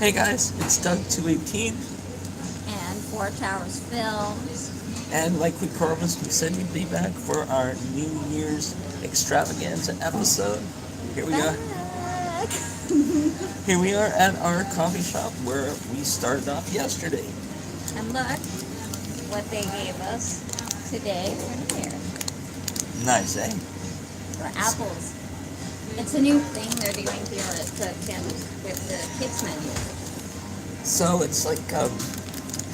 Hey guys, it's Doug 218, and Four Towers Films. and like we promised, we said we'd be back for our New Year's extravaganza episode. Here we are. Back. Here we are at our coffee shop where we started off yesterday. And look what they gave us today for New Year. Nice, eh? For apples. It's a new thing they're doing here at Tim with the kids menu. So it's like,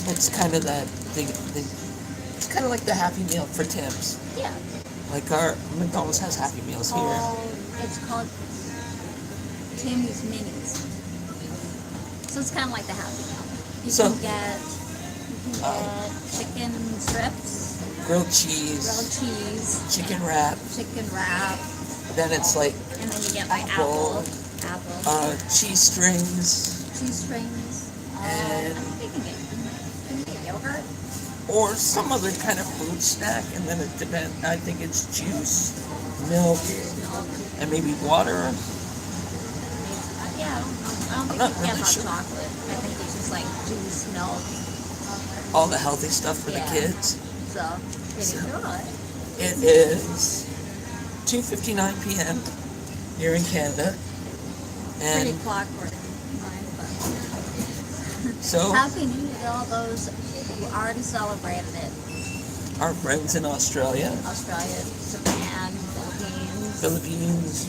it's kind of that thing. It's kind of like the Happy Meal for Tim's. Yeah. Like our McDonald's has Happy Meals here. It's called Tim's Minis. So it's kind of like the Happy Meal. You So- can get chicken strips, Grilled cheese, grilled cheese, chicken wrap. chicken wrap, Then it's like and then you get like Apple. apple, cheese strings, cheese strings, and- I think you can get yogurt. or some other kind of fruit snack, and then it depends. I think it's juice, milk, Milk. and maybe water. Yeah, I don't think not you can really get hot sure. chocolate. I think it's just like juice, milk. All the healthy stuff for Yeah. the kids. So pretty So- good. It is 2:59 p.m. here in Canada, Pretty and clockwork. so Happy New Year to all those who already celebrated it. our friends in Australia, Australia, Japan, Philippines,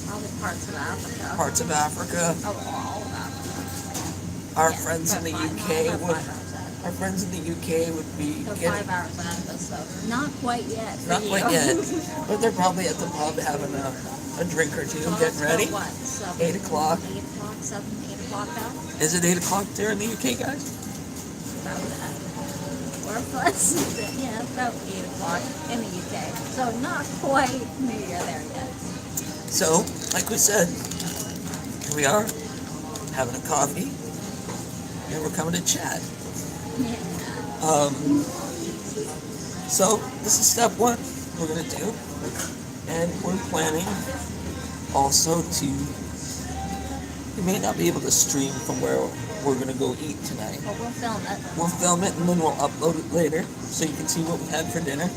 probably parts of Africa. parts of Africa, Oh, all of Africa. our Yeah, friends in the about UK about would 5 hours out. our friends in the UK would be They're getting 5 hours out of us, so not quite yet. for not you. quite yet, but they're probably at the pub having a drink or two, Well, getting it's ready. about what? 7, 8 o'clock. 8 o'clock, 7, 8 o'clock now? Is it 8 o'clock there in the UK, guys? About that. Or plus, yeah, about 8 o'clock in the UK. So not quite New Year there yet. So, like we said, here we are, having a coffee, and we're coming to chat. Yeah. So, this is step one we're going to do, and we're planning also to, we may not be able to stream from where we're going to go eat tonight. But we'll film it. We'll film it and then we'll upload it later so you can see what we had for dinner.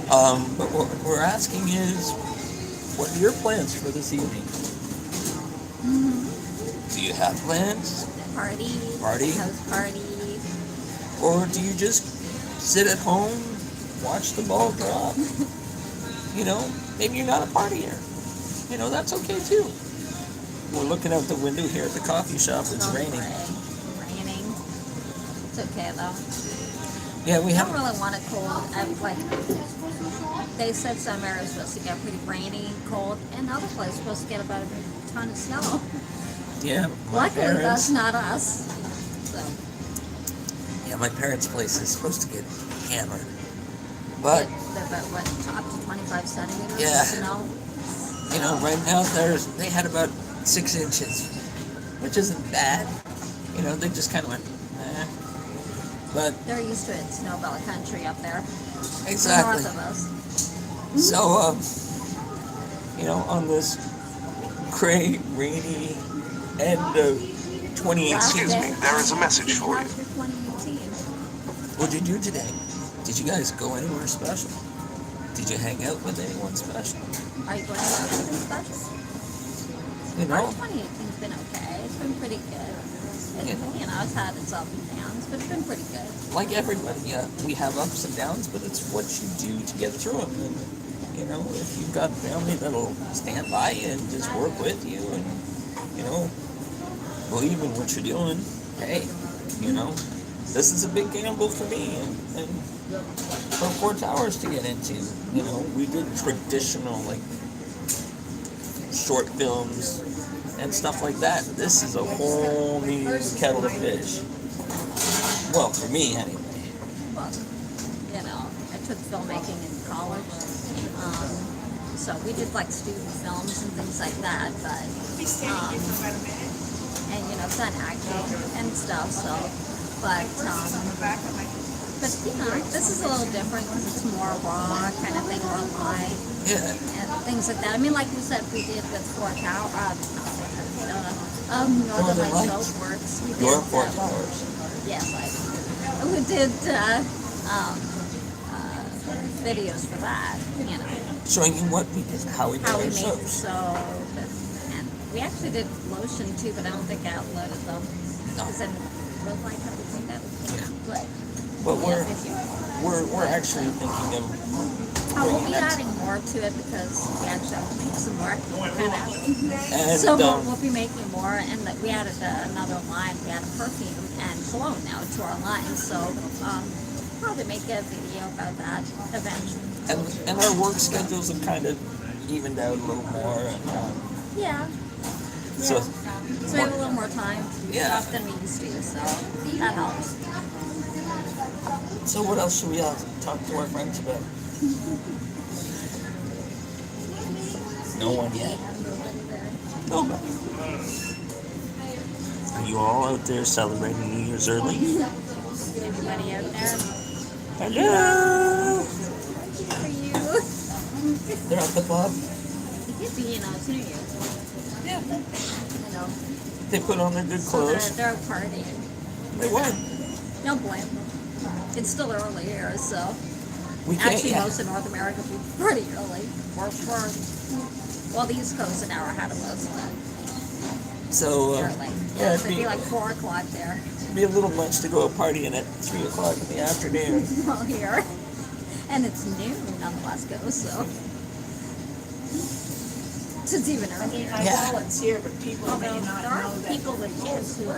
But what we're asking is, what are your plans for this evening? Do you have plans? Party. House party. Or do you just sit at home, watch the ball drop? You know, maybe you're not a partier. You know, that's okay too. We're looking out the window here at the coffee shop. It's raining. Raining. It's okay though. Yeah, we I don't have. really want it cold. They said some areas supposed to get pretty rainy, cold, and other places supposed to get about a ton of snow. Yeah, my Luckily, that's parents. not us. So, Yeah, my parents' place is supposed to get hammered, but they're about what, up to 25 centimeters Yeah. of snow. you know, right now they had about 6 inches, which isn't bad. You know, they just kind of went, eh. But They're used to it, snow belt country up there. exactly. North of us. So, you know, on this gray, rainy end of 2018, Excuse me, there is a message for you. After 2018. what'd you do today? Did you guys go anywhere special? Did you hang out with anyone special? Are you going to do anything special? You Our know, 2018's been okay. It's been pretty good. Yeah. You know, it's had its ups and downs, but it's been pretty good. like everybody, we have ups and downs, but it's what you do to get through them. And, you know, if you've got family that'll stand by you and just work with you and, you know, believe in what you're doing, hey, you know, this is a big gamble for me and for Four Towers to get into. You know, we did traditional, like, short films and stuff like that. This is a whole new kettle of fish. Well, for me, anyway. Well, you know, I took filmmaking in college. So we did like student films and things like that, but, and you know, done acting and stuff, so, but you know, this is a little different because it's more raw kind of thing, more live Yeah. and things like that. I mean, like you said, we did with Northern Lights Lights? Soap Works. We Your did, Four Towers. yes, we did videos for that, you know, Showing you what we did, how we made how our we made the soaps. soap. And we actually did lotion too, but I don't think I uploaded them. No. Because then we'll like everything that Yeah. but But yes, if you, we're actually thinking of we'll bringing be that. adding more to it because we actually have to make some more. Kind of. And So we'll be making more, and that we added another line. We added perfume and cologne now to our line. So probably make a video about that eventually. and our work schedules have kind of evened out a little more. And, Yeah. so So we have a little more time Yeah. than we used to. So that helps. so what else should we talk to our friends about? No one yet. Nobody. Are you all out there celebrating New Year's early? Everybody out there, Hello. for you. They're at the pub. It could be, you know, it's New Year's. Yeah. You know, They put on their good so clothes. they're partying. They won. Don't blame them. It's still early here, so. We can't. Actually, Yeah. most of North America will be pretty early. Well, the East Coast an hour ahead of us, but So early. yeah, It'd be like 4 o'clock there. be a little much to go partying at 3 o'clock in the afternoon. Well, here. And it's noon on the West Coast, so. It's even earlier. I Yeah. know it's here, but people may Although not there are know that. people with kids who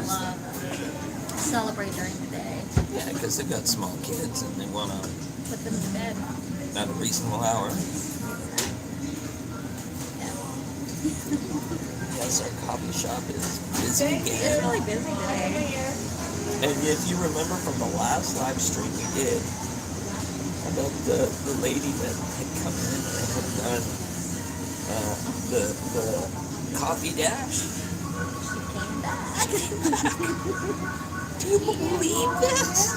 celebrate during the day. Yeah, because they've got small kids and they want to Put them to bed. at a reasonable hour. Yeah. Yes, our coffee shop is busy It's again. really busy today. And if you remember from the last live stream we did about the lady that had come in and had done the coffee dash. She came back. Do you believe this?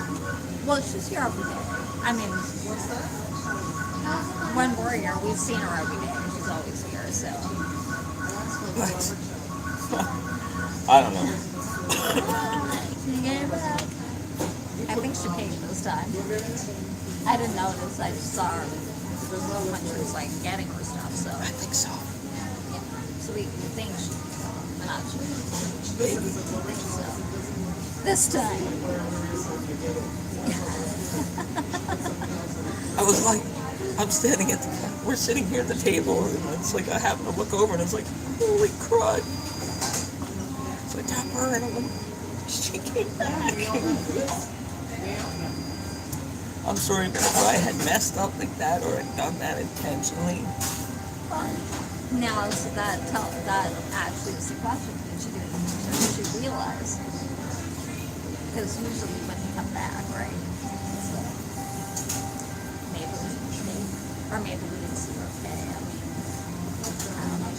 Well, she's here every day. I mean, when we're here, we've seen her every day. She's always here, so. What? I don't know. She came back. I think she paid this time. I didn't notice. I just saw her when she was like getting her stuff, so. I think so. Yeah. So we think she, we're not sure. Maybe. We think so. This time. I was like, I'm standing at the, we're sitting here at the table, and it's like I happen to look over, and it's like, holy crud. So I tap her, and I'm like, she came back. I'm sorry, but if I had messed up like that or had done that intentionally, Now, so that actually is the question. Did she realize? Because usually when you come back, right? So maybe we didn't see her okay. I mean, I don't know.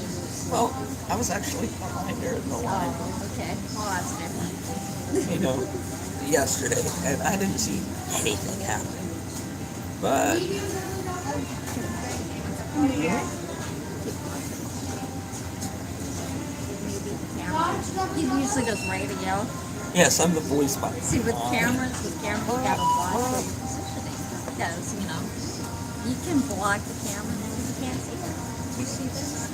well, I was actually behind her in the line, Oh, okay. Well, that's different. you know, yesterday, and I didn't see anything happen. But He usually does radio. yes, I'm the voice box. See, with cameras, you gotta block your positioning. Because, you know, you can block the camera and you can't see it. You see this?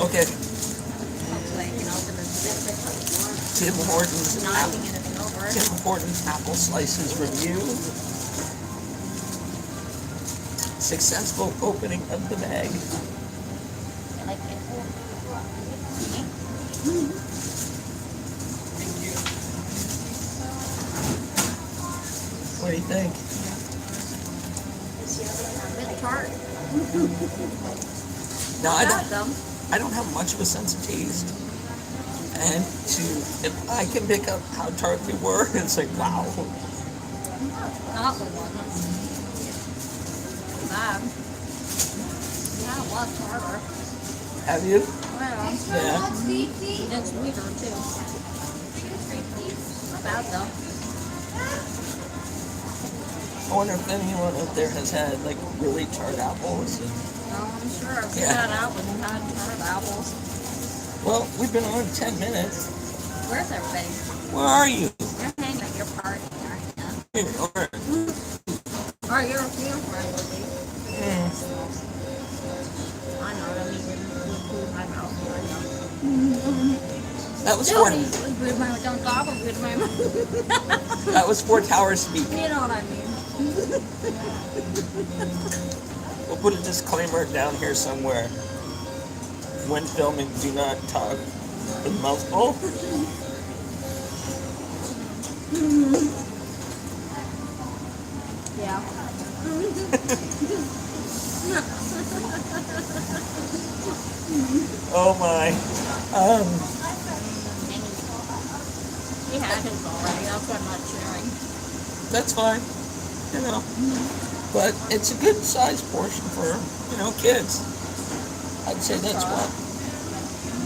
Okay, Hopefully I can open this a bit quickly. Tim Hortons Knocking anything over. Tim Hortons apple slices review. Successful opening of the bag. I like it. What do you think? Bit tart. No, Not bad, though. I don't have much of a sense of taste. And if I can pick up how tart they were, it's like, wow. Not the one. Bad. Yeah, a lot harder. Have you? Well, Yeah. it's sweeter too. Not bad though. I wonder if anyone out there has had like really charred apples. And, Oh, I'm sure. I've Yeah. had apples and had turnip apples. well, we've been on 10 minutes. Where's everybody? Where are you? You're hanging at your party, aren't you? Here, over. Oh, you're a field friend with me. Mm. I know, I mean, with food in my mouth. I know. That was Don't four. eat with food in my mouth. Don't talk with food in my mouth. That was 4 Towers speak. You know what I mean. We'll put a disclaimer down here somewhere. When filming, do not talk with mouthful. Yeah. Oh my. He had his already. That's why I'm not sharing. That's fine. You know. But it's a good size portion for, kids. I'd say that's what?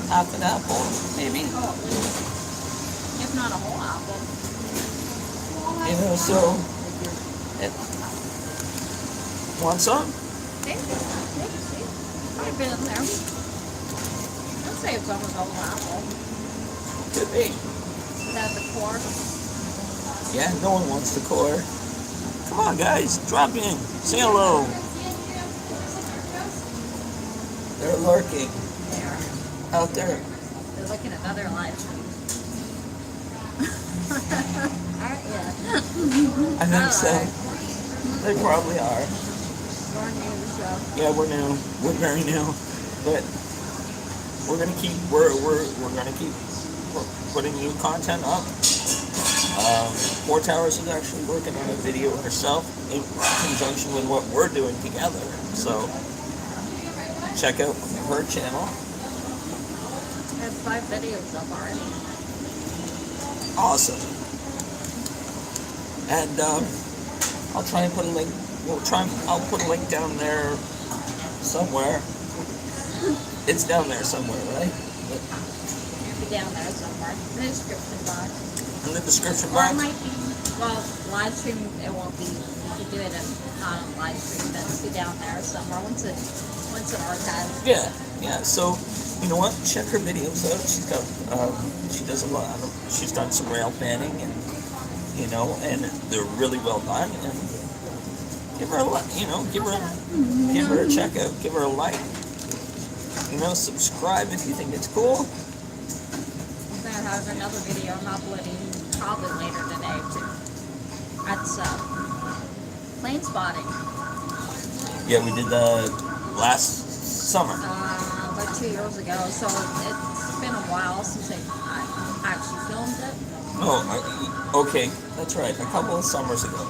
Half an apple, maybe. Oh, at least. If not a whole apple. So. It, want some? See? I've been in there. Let's say it's almost a whole apple. Could be. Without the core. Yeah, no one wants the core. Come on, guys, drop in. Say hello. They're lurking There. out there. They're looking at other live streams. Aren't you? I think so. They probably are. We're new to the show. Yeah, we're new. We're very new, but we're gonna keep. We're gonna keep putting new content up. 4 Towers is actually working on a video herself in conjunction with what we're doing together. So check out her channel. I have 5 videos up already. Awesome. And I'll try and put a link. I'll put a link down there somewhere. It's down there somewhere, right? It'll be down there somewhere. In the description box. In the description Or it box. might be, well, live stream, it won't be, you can do it not on live stream, but it'll be down there somewhere once it archives. Yeah. So, you know what? Check her videos out. She's got, she does a lot. She's done some rail fanning, and and they're really well done. And give her a, give her a check out. Give her a like. Subscribe if you think it's cool. Then I have another video I'm uploading probably later today too. That's plane spotting. Yeah, we did that last summer. Like 2 years ago, so it's been a while since I actually filmed it, Oh, okay, that's right. A couple of summers ago.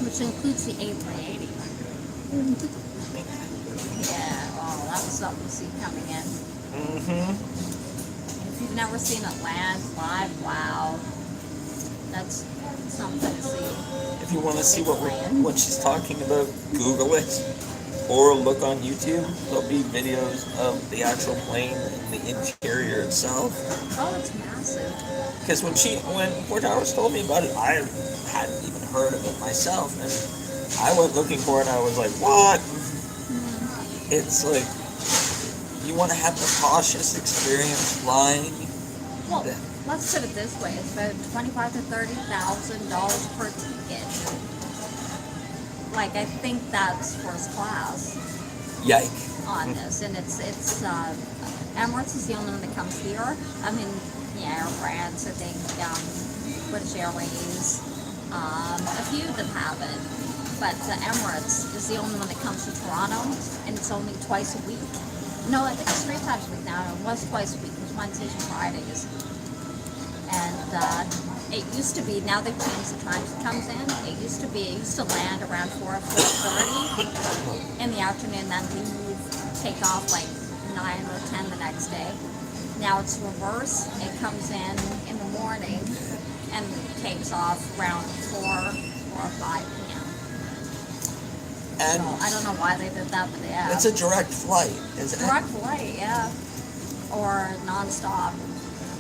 which includes the A380. Yeah, oh, that was something to see coming in. Mm-hmm. If you've never seen it land live, wow, that's something to see. If you want to see what she's talking about, Google it, or look on YouTube. There'll be videos of the actual plane and the interior itself. Oh, it's massive. Because when 4 Towers told me about it, I hadn't even heard of it myself, and I went looking for it, and I was like, what? It's like, you want to have the cautious experience flying. Well, let's put it this way: it's about $25,000 to $30,000 per ticket. Like, I think that's first class Yike. on this, and it's Emirates is the only one that comes here. I mean, yeah, Air France, I think, British Airways, a few of them have it, but Emirates is the only one that comes to Toronto, and it's only twice a week. No, I think it's 3 times a week now. It was twice a week. It was Wednesdays and Fridays. And it used to be, now they've changed the times it comes in. It used to land around 4 or 4:30 in the afternoon, then leave, take off like 9 or 10 the next day. Now it's reverse. It comes in the morning and takes off around 4 or 5 p.m. And So I don't know why they did that, but they have. it's a direct flight, isn't it? Direct flight, yeah. Or non-stop.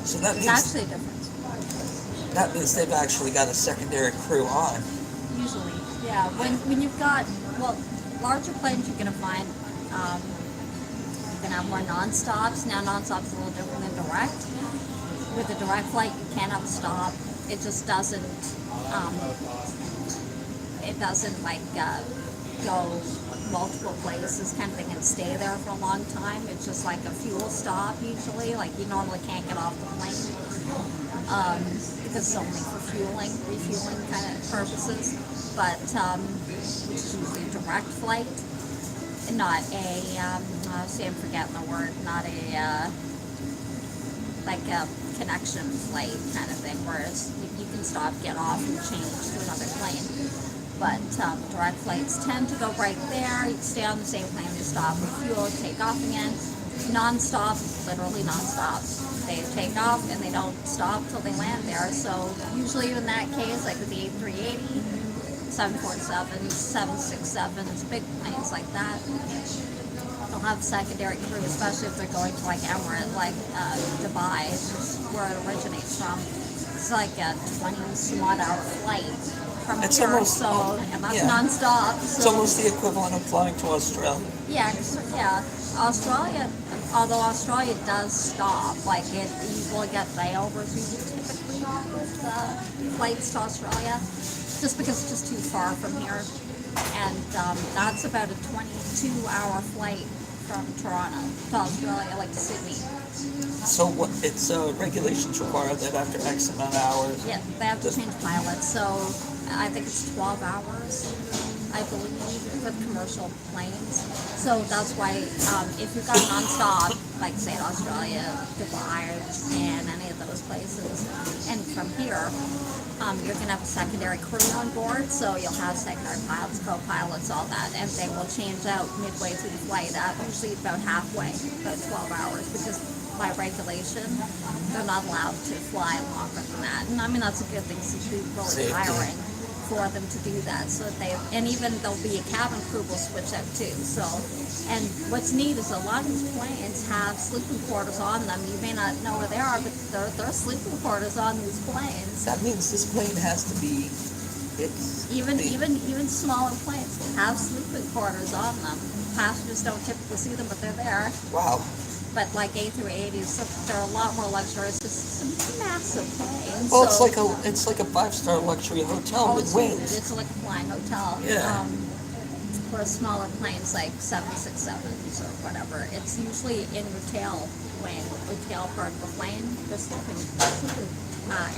So that It's means actually a difference. they've actually got a secondary crew on. Usually, Yeah, when you've got, well, larger planes you're going to find, you're going to have more non-stops. Now non-stops is a little different than direct. With a direct flight, you can't have a stop. It just doesn't, like, go multiple places kind of thing and stay there for a long time. It's just like a fuel stop usually. Like you normally can't get off the plane because it's only for refueling kind of purposes. But which is usually a direct flight, and not a, I'm forgetting the word, not a, like a connection flight kind of thing, whereas you can stop, get off, and change to another plane. But direct flights tend to go right there. You can stay on the same plane, you stop, refuel, take off again. Non-stop, literally non-stop. They take off and they don't stop till they land there. So usually in that case, like with the A380, 747, 767s, big planes like that, they'll have secondary crew, especially if they're going to like Emirates, like Dubai, which is where it originates from. It's like a 20-some-odd-hour flight from It's here, almost- and that's yeah. non-stop. It's So almost the equivalent of flying to Australia. yeah, Australia, although Australia does stop, like you will get layovers typically with flights to Australia, just because it's just too far from here. And that's about a 22-hour flight from Toronto to Australia, like to Sydney. So what? It's regulations require that after X amount of hours. Yeah, they have to change pilots, so I think it's 12 hours, I believe, with commercial planes. So that's why if you've got non-stop, like say Australia, Dubai, and any of those places, and from here, you're going to have a secondary crew on board, so you'll have secondary pilots, co-pilots, all that, and they will change out midway through the flight, usually about halfway, about 12 hours, because by regulation, they're not allowed to fly longer than that. And I mean, that's a good thing, since we're really Safety. hiring for them to do that. So and even there'll be a cabin crew will switch out too. So, and what's neat is a lot of these planes have sleeping quarters on them. You may not know where they are, but there are sleeping quarters on these planes. That means this plane has to be. Even smaller planes have sleeping quarters on them. Passengers don't typically see them, but they're there. Wow. But like A380s, they're a lot more luxurious. It's some massive planes. Well, so, it's like a 5-star luxury hotel with it's wings. It's like a flying hotel. Yeah. For smaller planes like 767s or whatever, it's usually in your tail wing, the tail part of the plane. There's sleeping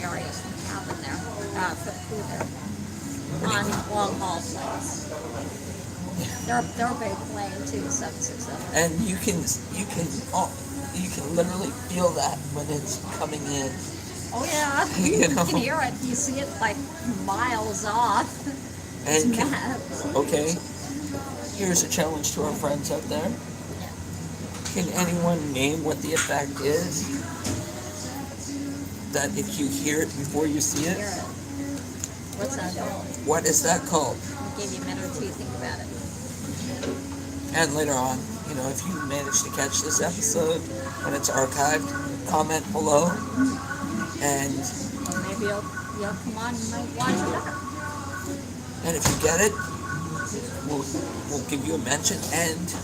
areas in the cabin there for the crew there on long haul flights. They're a big plane too, 767. And you can literally feel that when it's coming in. Oh yeah, You know. can hear it. You see it like miles off. It's And mad. okay, here's a challenge to our friends out there. Can anyone name what the effect is? That if you hear it before you see Hear it? it. What's that called? What is that called? I'll give you a minute or two to think about it. And later on, if you manage to catch this episode when it's archived, comment below. And Or maybe you'll come on and you might watch it better. and if you get it, we'll give you a mention. And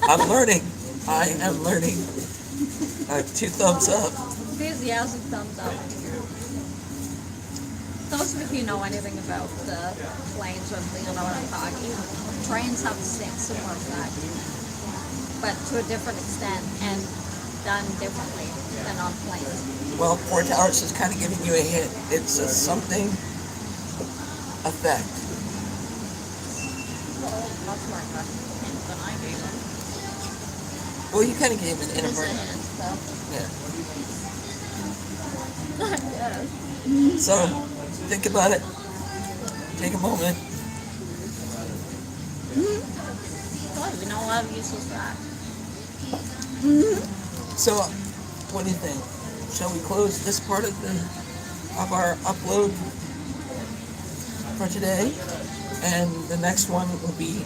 I'm learning. I am learning. 2 thumbs up. Enthusiasm thumbs up. Those of you who know anything about planes or anything, you'll know what I'm talking about. Trains have the same similar effect, but to a different extent and done differently than on planes. Well, Port Towers is kind of giving you a hint. It's a something effect. Well, much more hint than I gave them. Well, you kind of gave an It is a inadvertent. hint, though. Yeah. Yes. So, think about it. Take a moment. Boy, we know a lot of useless facts. So, what do you think? Shall we close this part of our upload for today? And the next one will be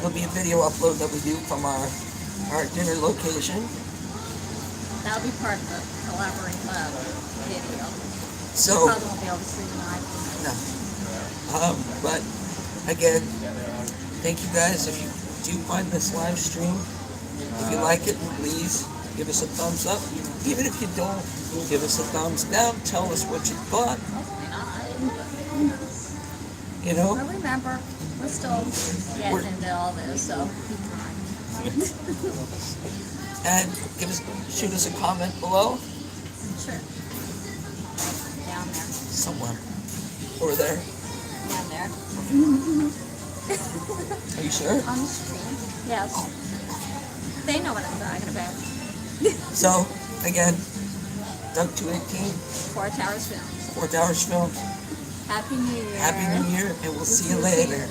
a video upload that we do from our dinner location. That'll be part of the collaborating video. So, Probably won't be able to see the live. no. But again, thank you guys. If you do find this live stream, if you like it, please give us a thumbs up. Even if you don't, give us a thumbs down. Tell us what you thought. Hopefully not. You know, But remember, we're still getting We're- into all this, so. and shoot us a comment below Sure. Down there. somewhere over there. Down there. Are you sure? On the screen. Yes. They know what I'm talking about. So again, Doug 218, 4 Towers Films. 4 Towers Film. Happy New Year. Happy New Year, and we'll see you later.